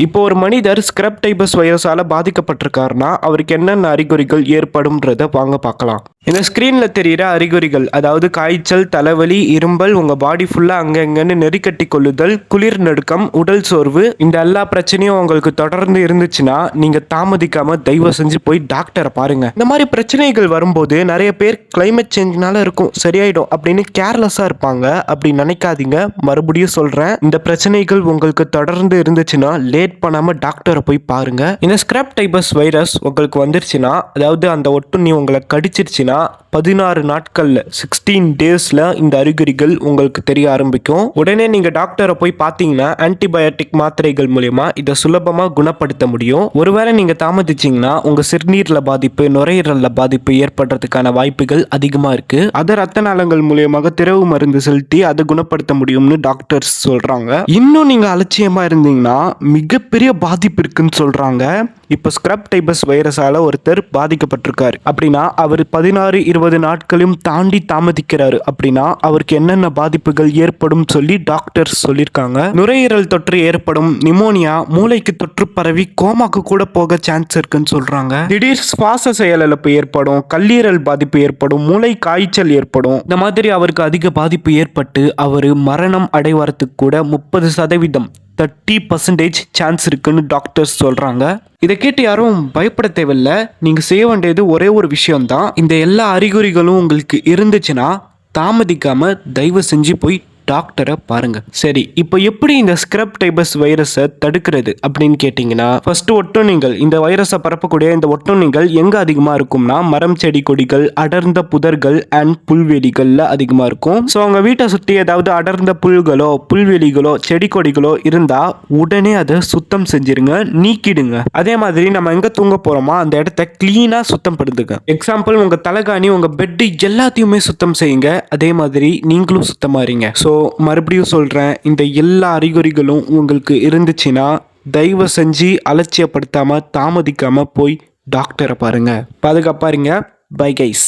இப்போ ஒரு மனிதர் ஸ்க்ரப் டைபஸ் வைரஸால பாதிக்கப்பட்டிருக்காருன்னா அவருக்கு என்னென்ன அறிகுறிகள் ஏற்படும்ன்றத வாங்க பார்க்கலாம். இந்த ஸ்க்ரீன்ல தெரிகிற அறிகுறிகள், அதாவது காய்ச்சல், தலைவலி, இரும்பல், உங்க பாடி ஃபுல்லா அங்கங்கன்னு நெறிக்கட்டி கொள்ளுதல், குளிர் நடுக்கம், உடல் சோர்வு, இந்த எல்லா பிரச்சனையும் உங்களுக்கு தொடர்ந்து இருந்துச்சுன்னா நீங்க தாமதிக்காம தயவு செஞ்சு போய் டாக்டரை பாருங்க. இந்த மாதிரி பிரச்சனைகள் வரும்போது நிறைய பேர் கிளைமேட் சேஞ்ச்னால இருக்கும், சரியாயிடும் அப்படின்னு கேர்லெஸ்ஸா இருப்பாங்க. அப்படி நினைக்காதீங்க. மறுபடியும் சொல்றேன், இந்த பிரச்சனைகள் உங்களுக்கு தொடர்ந்து இருந்துச்சுன்னா லேட் பண்ணாம டாக்டரை போய் பாருங்க. இந்த ஸ்க்ரப் டைபஸ் வைரஸ் உங்களுக்கு வந்துருச்சுன்னா, அதாவது அந்த ஒட்டுண்ணி உங்களை கடிச்சிருச்சுன்னா 16 நாட்கள்ல 16 டேஸ்ல இந்த அறிகுறிகள் உங்களுக்கு தெரிய ஆரம்பிக்கும். உடனே நீங்க டாக்டரை போய் பார்த்தீங்கன்னா ஆன்டிபயோட்டிக் மாத்திரைகள் மூலமா இதை சுலபமா குணப்படுத்த முடியும். ஒருவேளை நீங்க தாமதிச்சீங்கன்னா உங்க சிறுநீர்ல பாதிப்பு, நுரையீரல்ல பாதிப்பு ஏற்படுறதுக்கான வாய்ப்புகள் அதிகமா இருக்கு. அதை ரத்த நாளங்கள் மூலியமாக திரவு மருந்து செலுத்தி அதை குணப்படுத்த முடியும்னு டாக்டர்ஸ் சொல்றாங்க. இன்னும் நீங்க அலட்சியமா இருந்தீங்கன்னா மிகப்பெரிய பாதிப்பு இருக்குன்னு சொல்றாங்க. இப்போ ஸ்க்ரப் டைபஸ் வைரஸால ஒருத்தர் பாதிக்கப்பட்டிருக்காரு அப்படின்னா அவர் 16-20 நாட்களையும் தாண்டி தாமதிக்கிறாரு அப்படின்னா அவருக்கு என்னென்ன பாதிப்புகள் ஏற்படும் சொல்லி டாக்டர்ஸ் சொல்லியிருக்காங்க. நுரையீரல் தொற்று ஏற்படும், நிமோனியா, மூளைக்கு தொற்று பரவி கோமாக்கு கூட போக சான்ஸ் இருக்குன்னு சொல்றாங்க. திடீர் சுவாச செயலிழப்பு ஏற்படும், கல்லீரல் பாதிப்பு ஏற்படும், மூளை காய்ச்சல் ஏற்படும். இந்த மாதிரி அவருக்கு அதிக பாதிப்பு ஏற்பட்டு அவர் மரணம் அடைவதற்கு கூட 30% 30% சான்ஸ் இருக்குன்னு டாக்டர்ஸ் சொல்றாங்க. இதை கேட்டு யாரும் பயப்பட தேவையில்லை. நீங்க செய்ய வேண்டியது ஒரே ஒரு விஷயம்தான். இந்த எல்லா அறிகுறிகளும் உங்களுக்கு இருந்துச்சுன்னா தாமதிக்காம தயவு செஞ்சு போய் டாக்டரை பாருங்க. சரி, இப்போ எப்படி இந்த ஸ்க்ரப் டைபஸ் வைரஸை தடுக்கிறது அப்படின்னு கேட்டிங்கன்னா, ஃபர்ஸ்ட் ஒட்டுண்ணிகள், இந்த வைரஸை பரப்பக்கூடிய இந்த ஒட்டுண்ணிகள் எங்கே அதிகமாக இருக்கும்னா மரம், செடி, கொடிகள், அடர்ந்த புதர்கள் அண்ட் புல்வெளிகளில் அதிகமாக இருக்கும். ஸோ உங்கள் வீட்டை சுற்றி ஏதாவது அடர்ந்த புல்களோ, புல்வெளிகளோ, செடி கொடிகளோ இருந்தால் உடனே அதை சுத்தம் செஞ்சிருங்க, நீக்கிடுங்க. அதே மாதிரி நம்ம எங்கே தூங்க போகிறோமோ அந்த இடத்த க்ளீனாக சுத்தம் படுத்துங்க. எக்ஸாம்பிள், உங்கள் தலைகாணி, உங்கள் பெட்டு எல்லாத்தையுமே சுத்தம் செய்யுங்க. அதே மாதிரி நீங்களும் சுத்தமாக இருங்க. ஸோ மறுபடியும் சொல்கிறேன், இந்த எல்லா அறிகுறிகளும் உங்களுக்கு இருந்துச்சுன்னா தயவு செஞ்சு அலட்சியப்படுத்தாமல் தாமதிக்காமல் போய் டாக்டரை பாருங்கள். பாதுகாப்பாக இருங்க. Bye guys.